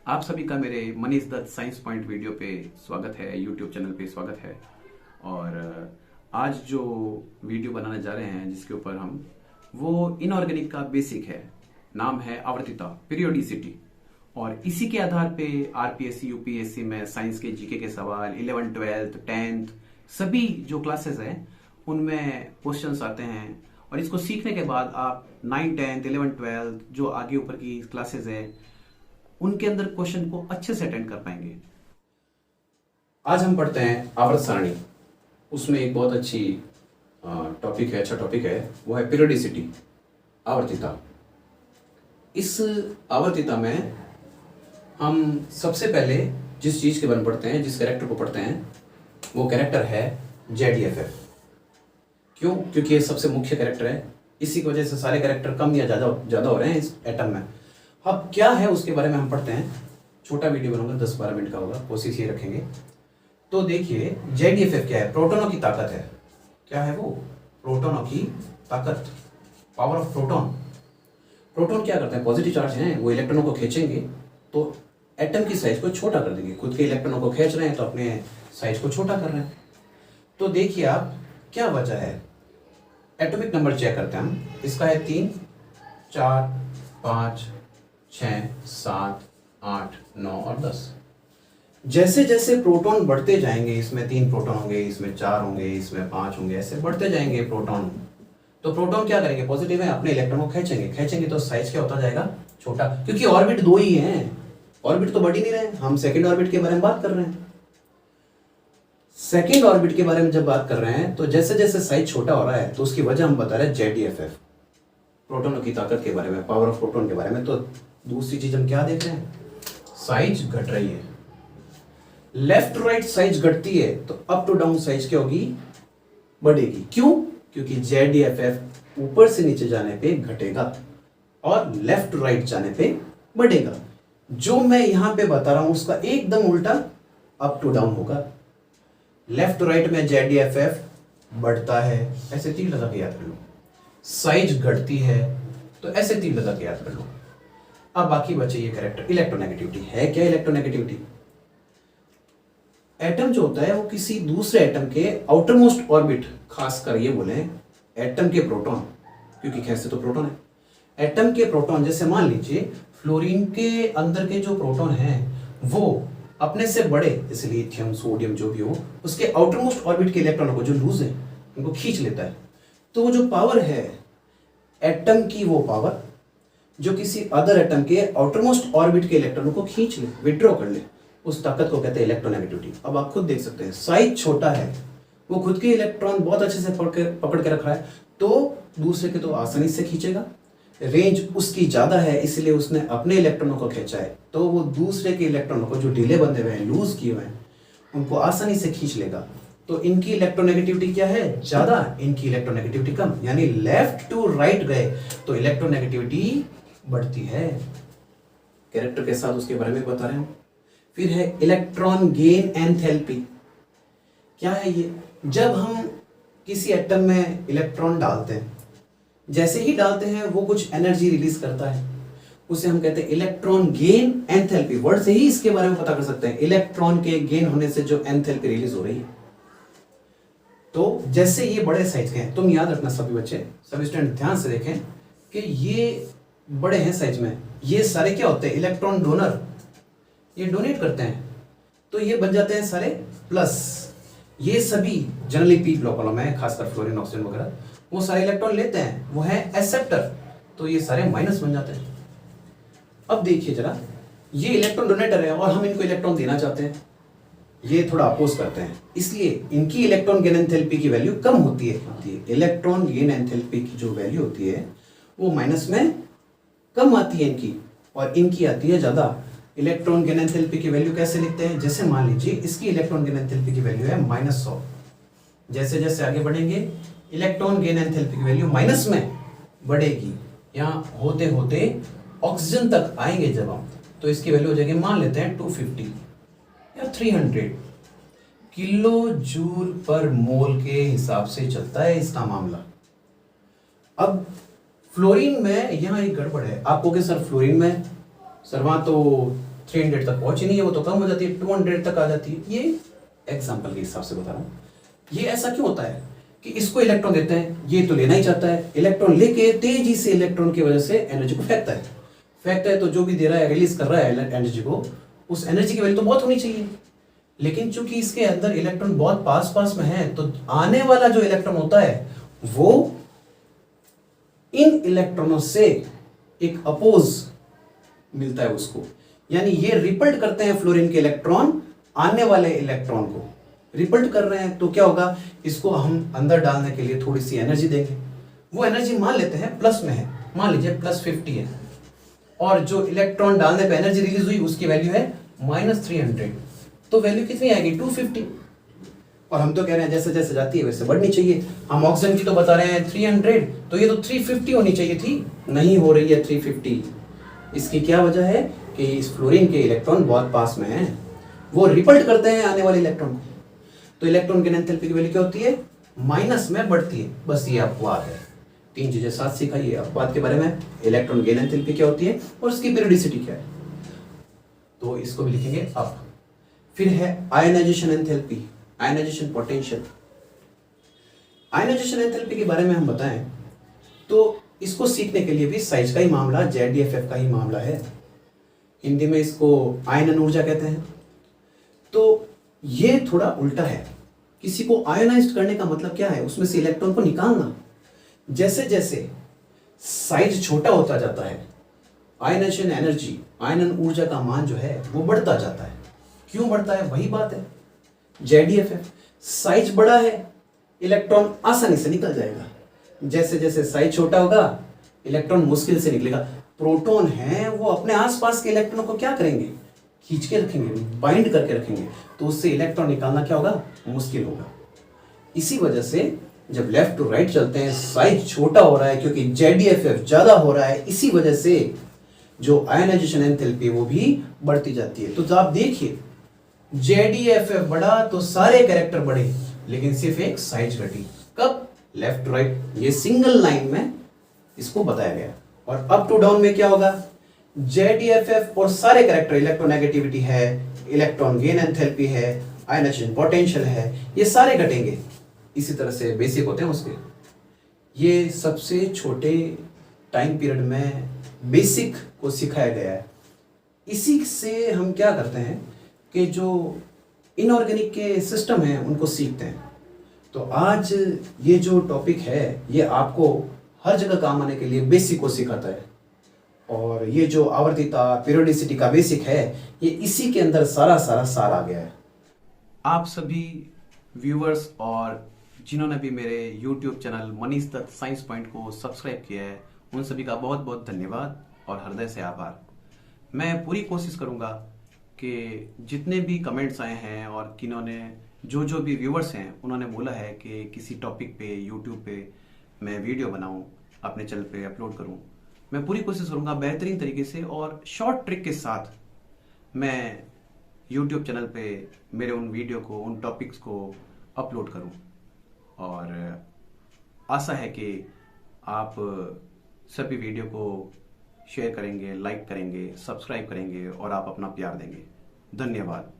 आप सभी का मेरे Manish Dutt science point video पे स्वागत है, यूट्यूब चैनल पे स्वागत है। और आज जो वीडियो बनाने जा रहे हैं जिसके ऊपर हम वो इनऑर्गेनिक का बेसिक है, नाम है आवर्तिता, पीरियोडिसिटी। और इसी के आधार पे आरपीएससी यूपीएससी में साइंस के जीके के सवाल 11th 12th 10th सभी जो क्लासेस हैं उनमें क्वेश्चंस आते हैं। और इसको सीखने के बाद आप 9th 10th 11th 12th जो आगे ऊपर की क्लासेस है उनके अंदर क्वेश्चन को अच्छे से अटेंड कर पाएंगे। आज हम पढ़ते हैं आवर्त सारणी। उसमें एक बहुत अच्छी टॉपिक है, अच्छा टॉपिक है, वो है पीरियोडिसिटी, आवर्तिता। इस आवर्तिता में हम सबसे पहले जिस चीज के बारे में पढ़ते हैं, जिस कैरेक्टर को पढ़ते हैं, वो कैरेक्टर है JDFF। क्यों? क्योंकि ये सबसे मुख्य कैरेक्टर है। इसी की वजह से सारे कैरेक्टर कम या ज्यादा हो रहे हैं इस एटम में। अब क्या है उसके बारे में हम पढ़ते हैं। छोटा वीडियो बनाऊंगा, 10-12 मिनट का होगा, कोशिश ये रखेंगे। तो देखिए JDFF क्या है? प्रोटॉनों की ताकत है। क्या है वो? प्रोटॉनों की ताकत, पावर ऑफ प्रोटॉन। प्रोटॉन क्या करते हैं? पॉजिटिव चार्ज हैं, वो इलेक्ट्रॉनों को खींचेंगे तो एटम की साइज को छोटा कर देंगे। खुद के इलेक्ट्रॉनों को खींच रहे हैं तो अपने साइज को छोटा कर रहे हैं। तो देखिए आप क्या वजह है। एटॉमिक नंबर चेक करते हैं हम। इसका है 3, 4, 5, 6, 7, 8, 9 और 10। जैसे जैसे प्रोटॉन बढ़ते जाएंगे, इसमें 3 प्रोटॉन होंगे, इसमें 4 होंगे, इसमें 5 होंगे, ऐसे बढ़ते जाएंगे प्रोटॉन। तो प्रोटॉन क्या करेंगे? पॉजिटिव है, अपने इलेक्ट्रॉन को खींचेंगे तो साइज क्या होता जाएगा? छोटा। क्योंकि ऑर्बिट 2 ही हैं, ऑर्बिट तो बढ़ ही नहीं रहे। हम सेकेंड ऑर्बिट के बारे में बात कर रहे हैं। सेकेंड ऑर्बिट के बारे में जब बात कर रहे हैं तो जैसे जैसे साइज छोटा हो रहा है तो उसकी वजह हम बता रहे हैं JDFF, प्रोटॉनों की ताकत के बारे में, पावर ऑफ प्रोटॉन के बारे में। तो दूसरी चीज हम क्या देख रहे हैं? साइज घट रही है। लेफ्ट राइट साइज घटती है तो अप टू डाउन साइज क्या होगी? बढ़ेगी। क्यों? क्योंकि JDFF ऊपर से नीचे जाने पे घटेगा और लेफ्ट राइट जाने पे बढ़ेगा। जो मैं यहां पे बता रहा हूं उसका एकदम उल्टा अप टू डाउन होगा। लेफ्ट राइट में JDFF बढ़ता है, ऐसे तीर लगा के याद कर लो। साइज घटती है तो ऐसे तीर लगा के याद कर लो। अब बाकी बचे ये कैरेक्टर। इलेक्ट्रोनेगेटिविटी है क्या? इलेक्ट्रोनेगेटिविटी, एटम जो होता है वो किसी दूसरे एटम के आउटर मोस्ट ऑर्बिट, खासकर ये बोले एटम के प्रोटॉन, क्योंकि खैर से तो प्रोटॉन है। एटम के प्रोटॉन, जैसे मान लीजिए फ्लोरीन के अंदर के जो प्रोटॉन हैं वो अपने से बड़े, जैसे लिथियम, सोडियम जो भी हो, उसके आउटर मोस्ट ऑर्बिट के इलेक्ट्रॉनों को जो लूज है उनको खींच लेता है। तो वो जो पावर है एटम की, वो पावर जो किसी अदर एटम के आउटर मोस्ट ऑर्बिट के इलेक्ट्रॉनों को खींच ले, विड्रॉ कर ले, उस ताकत को कहते हैं इलेक्ट्रोनेगेटिविटी। अब आप खुद देख सकते हैं, साइज छोटा है, वो खुद के इलेक्ट्रॉन बहुत अच्छे से पकड़ के रख रहा है तो दूसरे के तो आसानी से खींचेगा। रेंज उसकी ज्यादा है इसलिए उसने अपने इलेक्ट्रॉनों को खींचा है तो वो दूसरे के इलेक्ट्रॉनों को जो ढीले बंधे हुए हैं, लूज किए हुए हैं, उनको आसानी से खींच लेगा। तो इनकी इलेक्ट्रोनेगेटिविटी क्या है? ज्यादा, इनकी इलेक्ट्रोनेगेटिविटी कम। यानी लेफ्ट टू राइट गए तो इलेक्ट्रोनेगेटिविटी बढ़ती है। कैरेक्टर के साथ उसके बारे में बता रहे हैं। फिर है इलेक्ट्रॉन गेन एंथैल्पी। क्या है ये? जब हम किसी एटम में इलेक्ट्रॉन डालते हैं, जैसे ही डालते हैं वो कुछ एनर्जी रिलीज करता है, उसे हम कहते हैं इलेक्ट्रॉन गेन एंथैल्पी। वर्ड से ही इसके बारे में पता कर सकते हैं, इलेक्ट्रॉन के गेन होने से जो एंथैल्पी रिलीज हो रही है। तो जैसे ये बड़े साइज के हैं, तुम याद रखना सभी बच्चे, सभी स्टूडेंट ध्यान से देखें कि ये बड़े हैं साइज में, ये सारे क्या होते हैं? इलेक्ट्रॉन डोनर, ये डोनेट करते हैं तो ये बन जाते हैं सारे प्लस। ये सभी जनरली पी ब्लॉक वालों में, खासकर फ्लोरीन, ऑक्सीजन वगैरह, वो सारे इलेक्ट्रॉन लेते हैं, वो है एक्सेप्टर, तो ये सारे माइनस बन जाते हैं। अब देखिए जरा, ये इलेक्ट्रॉन डोनेटर है और हम इनको इलेक्ट्रॉन देना चाहते हैं, ये थोड़ा अपोज करते हैं, इसलिए इनकी इलेक्ट्रॉन गेन एंथैल्पी की वैल्यू कम होती है। इलेक्ट्रॉन गेन एंथैल्पी की जो वैल्यू होती है वो माइनस में कम आती है इनकी, और इनकी आती है ज्यादा। इलेक्ट्रॉन गेन एंथैल्पी की वैल्यू कैसे लिखते हैं? जैसे मान लीजिए इसकी इलेक्ट्रॉन गेन एंथैल्पी की वैल्यू है -100। जैसे जैसे आगे बढ़ेंगे इलेक्ट्रॉन गेन एंथैल्पी की वैल्यू माइनस में बढ़ेगी। यहाँ होते होते ऑक्सीजन तक आएंगे जब हम, तो इसकी वैल्यू हो जाएगी, मान लेते हैं 250 या 300 किलो जूल पर मोल के हिसाब से चलता है इसका मामला। अब फ्लोरीन में यहाँ एक गड़बड़ है। आप कहोगे सर फ्लोरीन में, सर वहाँ तो 300 तक पहुंची नहीं है, वो तो कम हो जाती है, 200 तक आ जाती है। ये एग्जाम्पल के हिसाब से बता रहा हूँ। ये ऐसा क्यों होता है कि इसको इलेक्ट्रॉन देते हैं, ये तो लेना ही चाहता है, इलेक्ट्रॉन लेके तेजी से इलेक्ट्रॉन की वजह से एनर्जी को फेंकता है तो जो भी दे रहा है, रिलीज कर रहा है एनर्जी को, उस एनर्जी की वैल्यू तो बहुत होनी चाहिए। लेकिन चूंकि इसके अंदर इलेक्ट्रॉन बहुत पास पास में है, तो आने वाला जो इलेक्ट्रॉन होता है वो इन इलेक्ट्रॉनों से एक अपोज मिलता है उसको, यानी ये रिपल्ट करते हैं फ्लोरीन के इलेक्ट्रॉन आने वाले इलेक्ट्रॉन को रिपल्ट कर रहे हैं। तो क्या होगा, इसको हम अंदर डालने के लिए थोड़ी सी एनर्जी देंगे। वो एनर्जी मान लेते हैं प्लस में है, मान लीजिए +50 है, और जो इलेक्ट्रॉन डालने पे एनर्जी रिलीज हुई उसकी वैल्यू है -300, तो वैल्यू कितनी आएगी 250। और हम तो कह रहे हैं जैसे जैसे जाती है वैसे बढ़नी चाहिए। हम ऑक्सीजन की तो बता रहे हैं 300, तो ये तो 350 होनी चाहिए थी, नहीं हो रही है 350। इसकी क्या वजह है कि इस फ्लोरीन के इलेक्ट्रॉन बहुत पास में हैं, वो रिपल्ट करते हैं आने वाले इलेक्ट्रॉन को। तो इलेक्ट्रॉन की एंथैल्पी की वैल्यू क्या होती है, माइनस में बढ़ती है। बस ये अपवाद है। 3 चीजें साथ सीखा ये अपवाद के बारे में, इलेक्ट्रॉन गेन एंथैल्पी क्या होती है और उसकी पीरियोडिसिटी क्या है। तो इसको भी लिखेंगे अब। फिर है ionization enthalpy, ionization potential. Ionization enthalpy के बारे में हम बताएं तो इसको सीखने के लिए भी साइज का ही मामला, ZeF का ही मामला है। हिंदी में इसको आयनन ऊर्जा कहते हैं। तो ये थोड़ा उल्टा है। किसी को आयोनाइज्ड करने का मतलब क्या है, उसमें से इलेक्ट्रॉन को निकालना। जैसे जैसे साइज छोटा होता जाता है, आयनाइजेशन एनर्जी, आयनन ऊर्जा का मान जो है वो बढ़ता जाता है। क्यों बढ़ता है, वही बात है ZeF। साइज बड़ा है, इलेक्ट्रॉन आसानी से निकल जाएगा। जैसे जैसे साइज छोटा होगा, इलेक्ट्रॉन मुश्किल से निकलेगा। प्रोटॉन है वो अपने आसपास के इलेक्ट्रॉनों को क्या करेंगे, खींच के रखेंगे, बाइंड करके रखेंगे, तो उससे इलेक्ट्रॉन निकालना क्या होगा, मुश्किल होगा। इसी वजह से जब लेफ्ट टू राइट चलते हैं साइज छोटा हो रहा है, क्योंकि ZeF ज्यादा हो रहा है, इसी वजह से जो आयनाइजेशन एंथैल्पी वो भी बढ़ती जाती है। तो आप देखिए ZeF बढ़ा तो सारे कैरेक्टर बढ़े, लेकिन सिर्फ एक साइज घटी। कब, लेफ्ट टू राइट, ये सिंगल लाइन में इसको बताया गया। और अप टू डाउन में क्या होगा, ZeF और सारे कैरेक्टर, इलेक्ट्रोनेगेटिविटी है, इलेक्ट्रॉन गेन एंथैल्पी है, आयनाइजेशन पोटेंशियल है, ये सारे घटेंगे। इसी तरह से बेसिक होते हैं उसके। ये सबसे छोटे टाइम पीरियड में बेसिक को सिखाया गया है। इसी से हम क्या करते हैं कि जो इनऑर्गेनिक के सिस्टम हैं उनको सीखते हैं। तो आज ये जो टॉपिक है ये आपको हर जगह काम आने के लिए बेसिक को सिखाता है। और ये जो आवर्तिता, पीरियोडिसिटी का बेसिक है, ये इसी के अंदर सारा सार आ गया है। आप सभी व्यूअर्स और जिन्होंने भी मेरे YouTube channel Manish Dutt science point को सब्सक्राइब किया है, उन सभी का बहुत बहुत धन्यवाद और हृदय से आभार। मैं पूरी कोशिश करूंगा कि जितने भी कमेंट्स आए हैं और किन्होंने जो भी व्यूअर्स हैं उन्होंने बोला है कि किसी टॉपिक पे YouTube पे मैं वीडियो बनाऊं, अपने चैनल पे अपलोड करूं, मैं पूरी कोशिश करूंगा बेहतरीन तरीके से और शॉर्ट ट्रिक के साथ मैं YouTube चैनल पे मेरे उन वीडियो को, उन टॉपिक्स को अपलोड करूं। और आशा है कि आप सभी वीडियो को शेयर करेंगे, लाइक करेंगे, सब्सक्राइब करेंगे और आप अपना प्यार देंगे। धन्यवाद।